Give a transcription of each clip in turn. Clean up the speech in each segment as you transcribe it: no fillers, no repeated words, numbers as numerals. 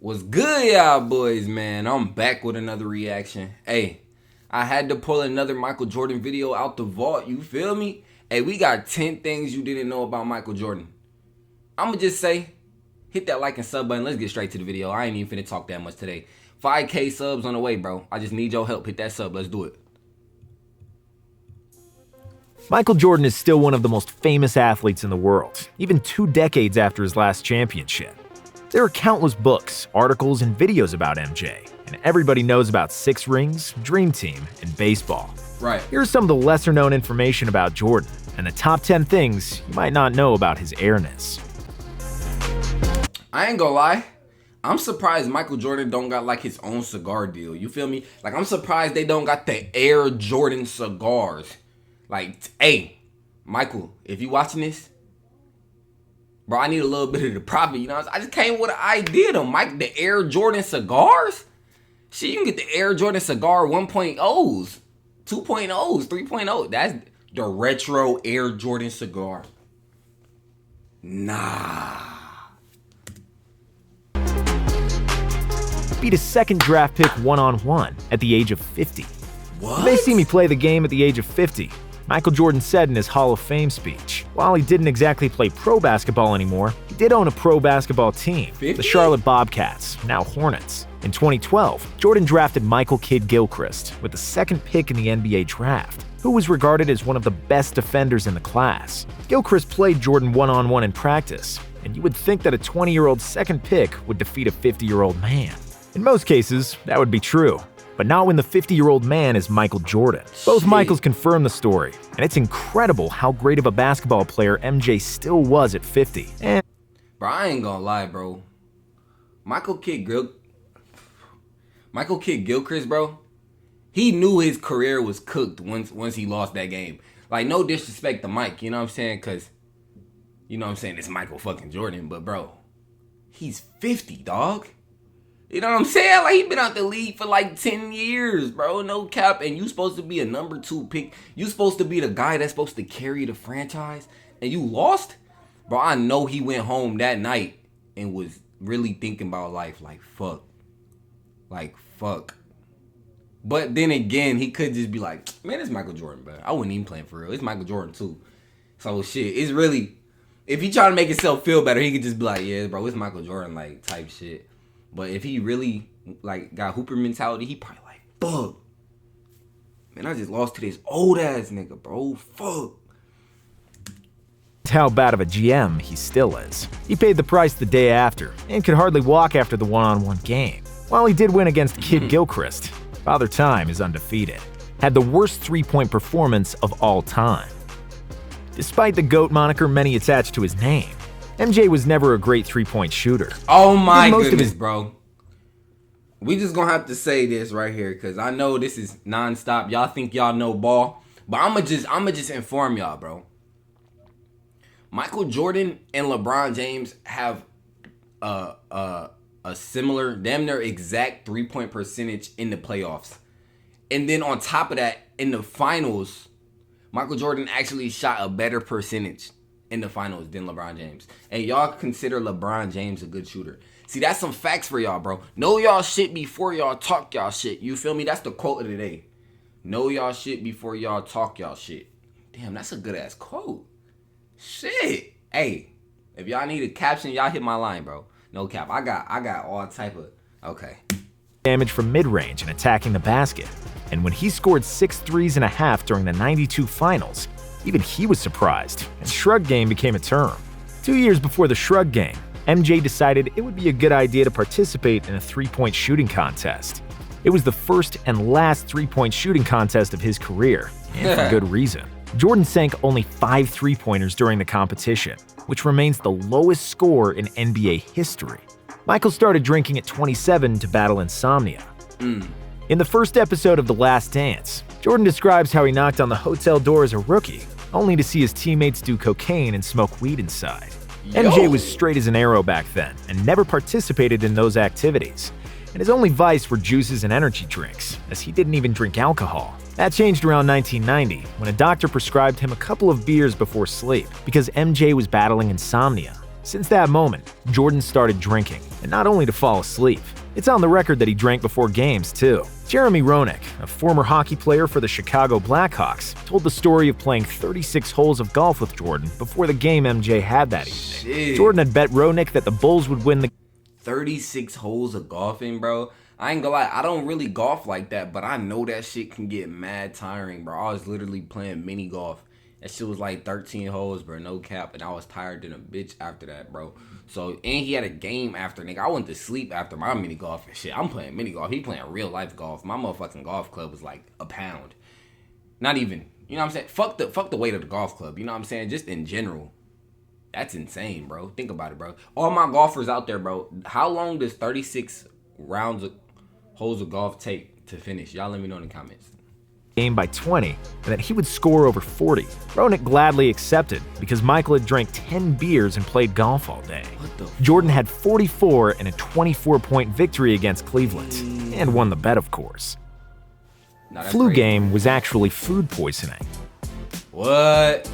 What's good, y'all boys, man? I'm back with another reaction. Hey, I had to pull another Michael Jordan video out the vault, you feel me? Hey, we got 10 things you didn't know about Michael Jordan. I'ma just say, hit that like and sub button. Let's get straight to the video. I ain't even finna talk that much today. 5K subs on the way, bro. I just need your help. Hit that sub. Let's do it. Michael Jordan is still one of the most famous athletes in the world, even 2 decades after his last championship. There are countless books, articles, and videos about MJ, and everybody knows about 6 rings, Dream Team, and baseball. Right. Here's some of the lesser-known information about Jordan, and the top 10 things you might not know about his airness. I ain't gonna lie. I'm surprised Michael Jordan don't got like his own cigar deal. You feel me? Like, I'm surprised they don't got the Air Jordan cigars. Like, hey, Michael, if you watching this, bro, I need a little bit of the profit, you know? I just came with an idea to Mike, the Air Jordan cigars. Shit, you can get the Air Jordan cigar 1.0s, 2.0s, 3.0. That's the retro Air Jordan cigar. Nah. Beat a second draft pick one-on-one at the age of 50. What? You may see me play the game at the age of 50. Michael Jordan said in his Hall of Fame speech. While he didn't exactly play pro basketball anymore, he did own a pro basketball team, 50? the Charlotte Bobcats, now Hornets. In 2012, Jordan drafted Michael Kidd Gilchrist with the second pick in the NBA draft, who was regarded as one of the best defenders in the class. Gilchrist played Jordan one-on-one in practice, and you would think that a 20-year-old second pick would defeat a 50-year-old man. In most cases, that would be true, but not when the 50-year-old man is Michael Jordan. Both Michaels confirm the story, and it's incredible how great of a basketball player MJ still was at 50. And bro, I ain't gonna lie, bro. Michael Kidd Gilchrist, bro, he knew his career was cooked once he lost that game. Like, no disrespect to Mike, you know what I'm saying? Because, you know what I'm saying, it's Michael fucking Jordan, but bro, he's 50, dog. You know what I'm saying? Like, he been out the league for like 10 years, bro. No cap. And you supposed to be a number 2 pick. You supposed to be the guy that's supposed to carry the franchise. And you lost? Bro, I know he went home that night and was really thinking about life. Like, fuck. Like, fuck. But then again, he could just be like, man, it's Michael Jordan, bro. I wouldn't even play him for real. It's Michael Jordan, too. So, shit, it's really... If he trying to make himself feel better, he could just be like, yeah, bro, it's Michael Jordan, like, type shit. But if he really, like, got Hooper mentality, he probably like, fuck. Man, I just lost to this old-ass nigga, bro. Fuck. how bad of a GM he still is. He paid the price the day after, and could hardly walk after the one-on-one game. While he did win against Kidd Gilchrist, Father Time is undefeated. Had the worst three-point performance of all time. Despite the GOAT moniker many attach to his name, MJ was never a great three-point shooter. Oh my goodness, bro. We just gonna have to say this right here, because I know this is nonstop. Y'all think y'all know ball, but I'ma just inform y'all, bro. Michael Jordan and LeBron James have a similar, damn near exact three-point percentage in the playoffs. And then on top of that, in the finals, Michael Jordan actually shot a better percentage in the finals than LeBron James. And y'all consider LeBron James a good shooter. See, that's some facts for y'all, bro. Know y'all shit before y'all talk y'all shit. You feel me? That's the quote of the day. Know y'all shit before y'all talk y'all shit. Damn, that's a good-ass quote. Shit. Hey, if y'all need a caption, y'all hit my line, bro. No cap. I got all type of... Okay. Damage from mid-range and attacking the basket. And when he scored 6 threes and a half during the 92 finals, even he was surprised, and shrug game became a term. 2 years before the shrug game, MJ decided it would be a good idea to participate in a three-point shooting contest. It was the first and last three-point shooting contest of his career, and for good reason. Jordan sank only 5 three-pointers during the competition, which remains the lowest score in NBA history. Michael started drinking at 27 to battle insomnia. In the first episode of The Last Dance, Jordan describes how he knocked on the hotel door as a rookie, only to see his teammates do cocaine and smoke weed inside. MJ was straight as an arrow back then and never participated in those activities. And his only vice were juices and energy drinks, as he didn't even drink alcohol. That changed around 1990, when a doctor prescribed him a couple of beers before sleep because MJ was battling insomnia. Since that moment, Jordan started drinking, and not only to fall asleep. It's on the record that he drank before games, too. Jeremy Roenick, a former hockey player for the Chicago Blackhawks, told the story of playing 36 holes of golf with Jordan before the game MJ had that evening. Shit. Jordan had bet Roenick that the Bulls would win the 36 holes of golfing, bro. I ain't gonna lie, I don't really golf like that, but I know that shit can get mad tiring, bro. I was literally playing mini golf. That shit was like 13 holes, bro, no cap, and I was tired than a bitch after that, bro. So, and he had a game after, nigga. I went to sleep after my mini golf and shit. I'm playing mini golf. He playing real life golf. My motherfucking golf club was like a pound. Not even, you know what I'm saying? Fuck the weight of the golf club, you know what I'm saying? Just in general. That's insane, bro. Think about it, bro. All my golfers out there, bro. How long does 36 holes of golf take to finish? Y'all let me know in the comments. game by 20, and that he would score over 40. Roenick gladly accepted because Michael had drank 10 beers and played golf all day. Jordan had 44 in a 24-point victory against Cleveland, and won the bet, of course. Flu game was actually food poisoning. What?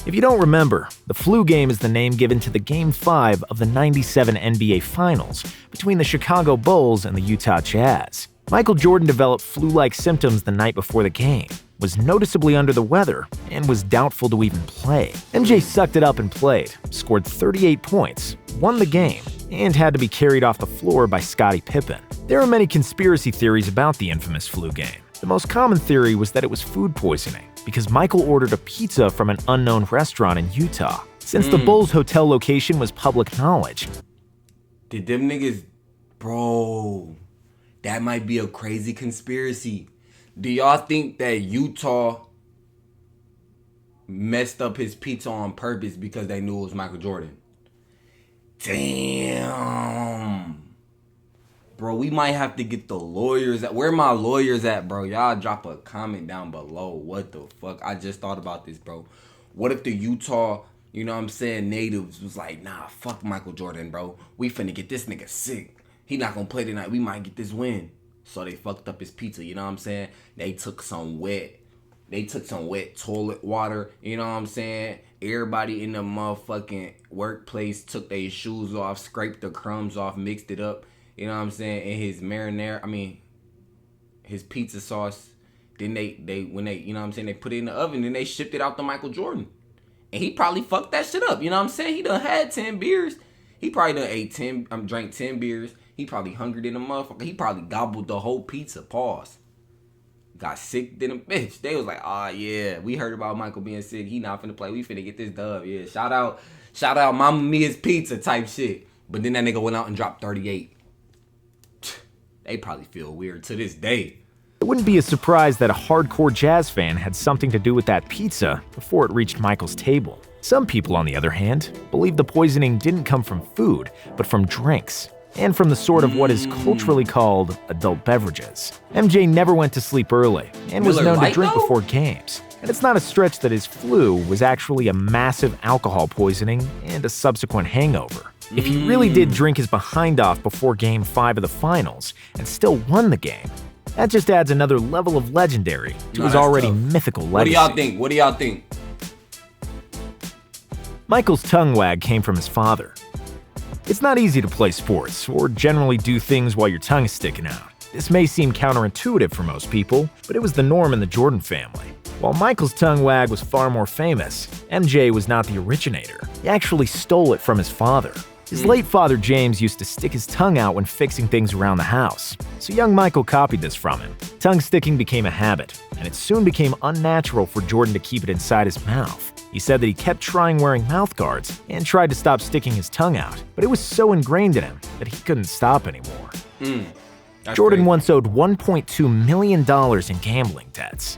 If you don't remember, the flu game is the name given to the Game 5 of the '97 NBA Finals between the Chicago Bulls and the Utah Jazz. Michael Jordan developed flu-like symptoms the night before the game, was noticeably under the weather, and was doubtful to even play. MJ sucked it up and played, scored 38 points, won the game, and had to be carried off the floor by Scottie Pippen. There are many conspiracy theories about the infamous flu game. The most common theory was that it was food poisoning, because Michael ordered a pizza from an unknown restaurant in Utah. Since the Bulls' hotel location was public knowledge. Did them niggas... Bro... That might be a crazy conspiracy. Do y'all think that Utah messed up his pizza on purpose because they knew it was Michael Jordan? Damn. Bro, we might have to get the lawyers. Where my lawyers at, bro? Y'all drop a comment down below. What the fuck? I just thought about this, bro. What if the Utah, you know what I'm saying, natives was like, nah, fuck Michael Jordan, bro. We finna get this nigga sick. He not gonna play tonight. We might get this win. So they fucked up his pizza, you know what I'm saying? They took some wet toilet water, you know what I'm saying? Everybody in the motherfucking workplace took their shoes off, scraped the crumbs off, mixed it up, you know what I'm saying? And his pizza sauce. Then they when they, you know what I'm saying, they put it in the oven, then they shipped it out to Michael Jordan. And he probably fucked that shit up, you know what I'm saying? He done had 10 beers. He probably done drank 10 beers. He probably hungry than a motherfucker. He probably gobbled the whole pizza. Pause. Got sick than a bitch. They was like, oh yeah, we heard about Michael being sick. He not finna play. We finna get this dub. Yeah, shout out Mama Mia's Pizza type shit. But then that nigga went out and dropped 38. They probably feel weird to this day. It wouldn't be a surprise that a hardcore Jazz fan had something to do with that pizza before it reached Michael's table. Some people, on the other hand, believe the poisoning didn't come from food, but from drinks, and from the sort of what is culturally called adult beverages. MJ never went to sleep early, and was known to drink before games. And it's not a stretch that his flu was actually a massive alcohol poisoning and a subsequent hangover. If he really did drink his behind off before Game 5 of the finals, and still won the game, that just adds another level of legendary to his already mythical legacy. What do y'all think? Michael's tongue wag came from his father. It's not easy to play sports, or generally do things while your tongue is sticking out. This may seem counterintuitive for most people, but it was the norm in the Jordan family. While Michael's tongue wag was far more famous, MJ was not the originator. He actually stole it from his father. His late father James used to stick his tongue out when fixing things around the house, so young Michael copied this from him. Tongue sticking became a habit, and it soon became unnatural for Jordan to keep it inside his mouth. He said that he kept trying wearing mouth guards and tried to stop sticking his tongue out, but it was so ingrained in him that he couldn't stop anymore. Jordan once owed $1.2 million in gambling debts.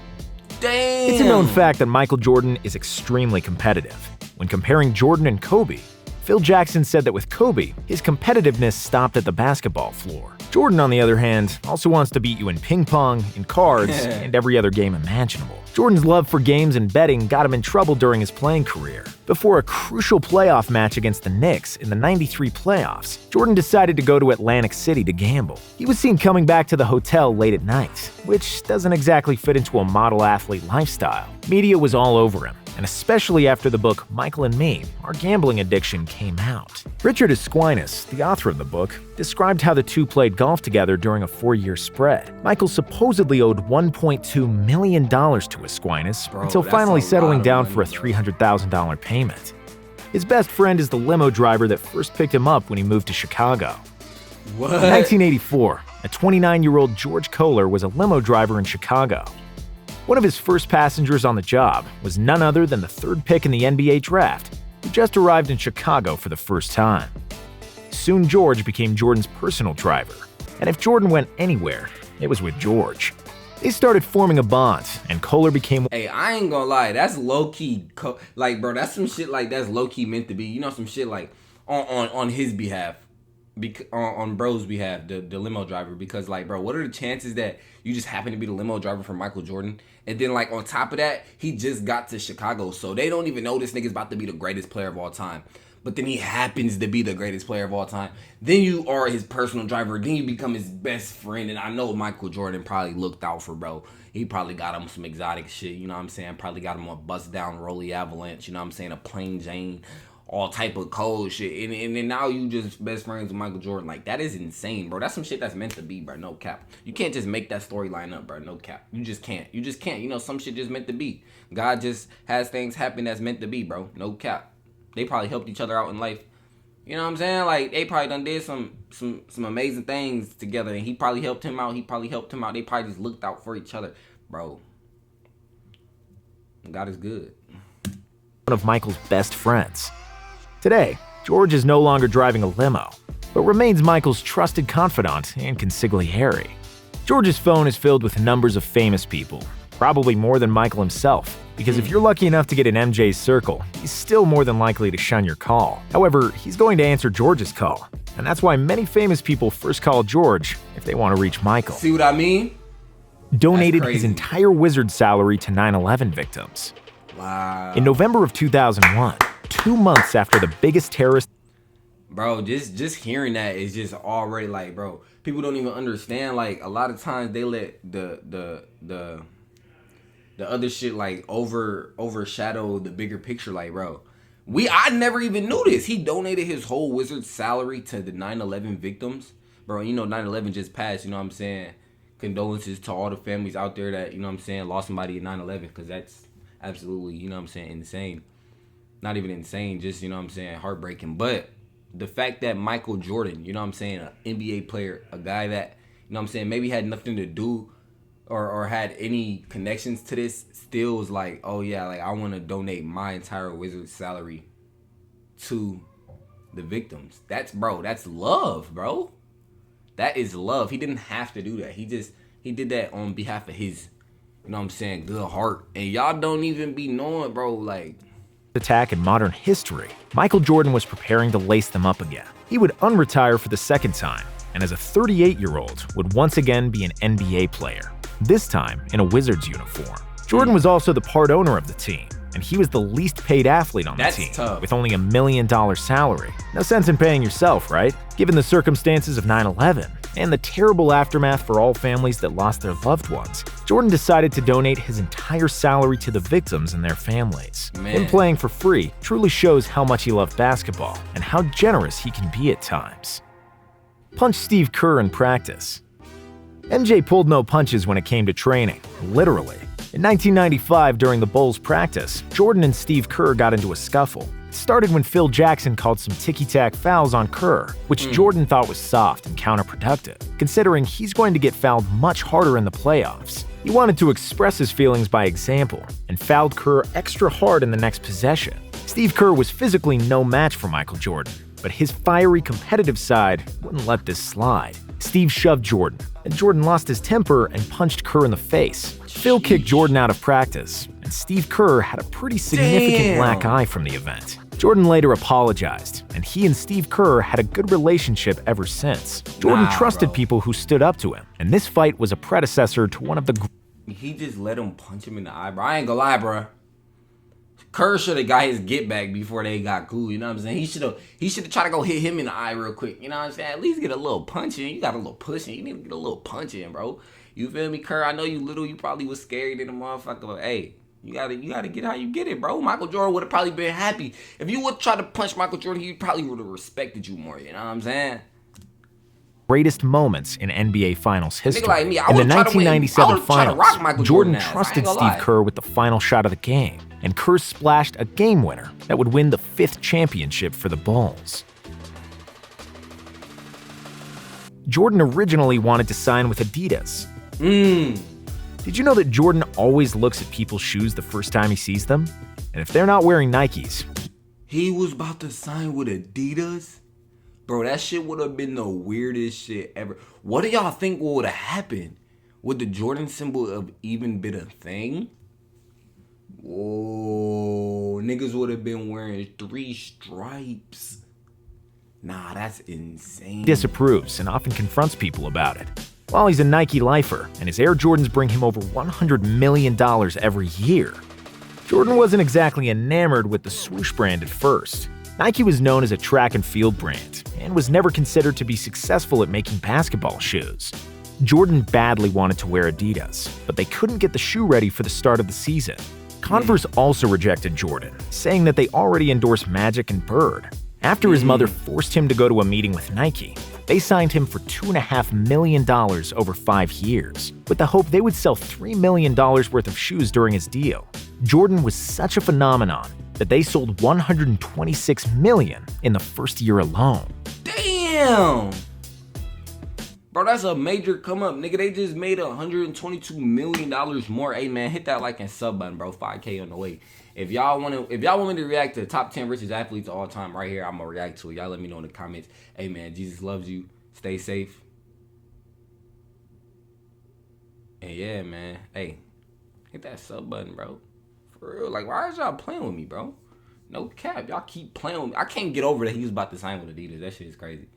Damn! It's a known fact that Michael Jordan is extremely competitive. When comparing Jordan and Kobe, Phil Jackson said that with Kobe, his competitiveness stopped at the basketball floor. Jordan, on the other hand, also wants to beat you in ping pong, in cards, and every other game imaginable. Jordan's love for games and betting got him in trouble during his playing career. Before a crucial playoff match against the Knicks in the '93 playoffs, Jordan decided to go to Atlantic City to gamble. He was seen coming back to the hotel late at night, which doesn't exactly fit into a model athlete lifestyle. Media was all over him. and especially after the book Michael and Me, Our Gambling Addiction came out. Richard Esquinas, the author of the book, described how the two played golf together during a 4-year spread. Michael supposedly owed $1.2 million to Esquinas until finally settling down for a $300,000 payment. His best friend is the limo driver that first picked him up when he moved to Chicago. What? In 1984, a 29-year-old George Kohler was a limo driver in Chicago. One of his first passengers on the job was none other than the third pick in the NBA draft, who just arrived in Chicago for the first time. Soon George became Jordan's personal driver, and if Jordan went anywhere, it was with George. They started forming a bond, and Kohler became... Hey, I ain't gonna lie, that's low-key, like, bro, that's some shit like that's low-key meant to be. You know, some shit like on his behalf. On bro's behalf, the limo driver, because like, bro, what are the chances that you just happen to be the limo driver for Michael Jordan, and then like on top of that, he just got to Chicago, so they don't even know this nigga's about to be the greatest player of all time, but then he happens to be the greatest player of all time. Then you are his personal driver, then you become his best friend, and I know Michael Jordan probably looked out for bro. He probably got him some exotic shit, you know what I'm saying? Probably got him a bust down Rolly Avalanche, you know what I'm saying? A plain Jane, all type of cold shit, and then now you just best friends with Michael Jordan. Like, that is insane, bro. That's some shit that's meant to be, bro. No cap. You can't just make that storyline up, bro. No cap. You just can't. You just can't. You know, some shit just meant to be. God just has things happen that's meant to be, bro. No cap. They probably helped each other out in life. You know what I'm saying? Like, they probably done did some amazing things together, and he probably helped him out. He probably helped him out. They probably just looked out for each other, bro. God is good. One of Michael's best friends. Today, George is no longer driving a limo, but remains Michael's trusted confidant and consigliere. George's phone is filled with numbers of famous people, probably more than Michael himself, because if you're lucky enough to get in MJ's circle, he's still more than likely to shun your call. However, he's going to answer George's call, and that's why many famous people first call George if they want to reach Michael. See what I mean? Donated his entire Wizard salary to 9/11 victims. Wow. In November of 2001, 2 months after the biggest terrorist... Bro, just hearing that is just already like, bro, people don't even understand. Like, a lot of times they let the other shit like overshadow the bigger picture. Like, bro, I never even knew this. He donated his whole Wizard salary to the 9/11 victims. Bro, you know 9/11 just passed, you know what I'm saying? Condolences to all the families out there that, you know what I'm saying, lost somebody in 9/11, because that's absolutely, you know what I'm saying, insane. Not even insane, just, you know what I'm saying, heartbreaking. But the fact that Michael Jordan, you know what I'm saying, an NBA player, a guy that, you know what I'm saying, maybe had nothing to do or had any connections to this, still was like, oh yeah, like, I want to donate my entire Wizards salary to the victims. That's love, bro. That is love. He didn't have to do that. He did that on behalf of his, you know what I'm saying, good heart. And y'all don't even be knowing, bro, like... attack in modern history, Michael Jordan was preparing to lace them up again. He would unretire for the second time, and as a 38-year-old, would once again be an NBA player, this time in a Wizards uniform. Jordan was also the part owner of the team, and he was the least paid athlete on the team, with only $1 million salary. No sense in paying yourself, right? Given the circumstances of 9/11 and the terrible aftermath for all families that lost their loved ones, Jordan decided to donate his entire salary to the victims and their families. Him playing for free truly shows how much he loved basketball and how generous he can be at times. Punch Steve Kerr in practice. MJ pulled no punches when it came to training, literally. In 1995, during the Bulls' practice, Jordan and Steve Kerr got into a scuffle. It started when Phil Jackson called some ticky-tack fouls on Kerr, which Jordan thought was soft and counterproductive, considering he's going to get fouled much harder in the playoffs. He wanted to express his feelings by example, and fouled Kerr extra hard in the next possession. Steve Kerr was physically no match for Michael Jordan, but his fiery competitive side wouldn't let this slide. Steve shoved Jordan, and Jordan lost his temper and punched Kerr in the face. Phil kicked Jordan out of practice, and Steve Kerr had a pretty significant black eye from the event. Jordan later apologized, and he and Steve Kerr had a good relationship ever since. Jordan trusted people who stood up to him, and this fight was a predecessor to one of the... He just let him punch him in the eye, bro. I ain't gonna lie, bro. Kerr should have got his get back before they got cool, you know what I'm saying? He should have tried to go hit him in the eye real quick, you know what I'm saying? At least get a little punch in. You got a little push in. You need to get a little punch in, bro. You feel me, Kerr? I know you little. You probably was scared in the motherfucker, but hey, You gotta get how you get it, bro. Michael Jordan would have probably been happy. If you would try to punch Michael Jordan, he probably would have respected you more, you know what I'm saying? Greatest moments in NBA Finals history. Like me, I in the would've tried to win. 1997 I would've tried to rock Finals, Michael Jordan Jordan ass. I ain't trusted gonna Steve lie. Kerr with the final shot of the game, and Kerr splashed a game winner that would win the 5th championship for the Bulls. Jordan originally wanted to sign with Adidas. Did you know that Jordan always looks at people's shoes the first time he sees them? And if they're not wearing Nikes, he was about to sign with Adidas? Bro, that shit would have been the weirdest shit ever. What do y'all think would have happened? Would the Jordan symbol have even been a thing? Whoa, niggas would have been wearing 3 stripes. Nah, that's insane. disapproves and often confronts people about it. While he's a Nike lifer, and his Air Jordans bring him over $100 million every year, Jordan wasn't exactly enamored with the swoosh brand at first. Nike was known as a track and field brand, and was never considered to be successful at making basketball shoes. Jordan badly wanted to wear Adidas, but they couldn't get the shoe ready for the start of the season. Converse also rejected Jordan, saying that they already endorsed Magic and Bird. After his mother forced him to go to a meeting with Nike, they signed him for $2.5 million over 5 years, with the hope they would sell $3 million worth of shoes during his deal. Jordan was such a phenomenon that they sold $126 million in the first year alone. Damn! Bro, that's a major come up, nigga. They just made $122 million more. Hey, man, hit that like and sub button, bro. 5K on the way. If y'all want me to react to the top 10 richest athletes of all time right here, I'm gonna react to it. Y'all let me know in the comments. Hey, man, Jesus loves you. Stay safe. And yeah, man. Hey, hit that sub button, bro. For real. Like, why is y'all playing with me, bro? No cap. Y'all keep playing with me. I can't get over that he was about to sign with Adidas. That shit is crazy.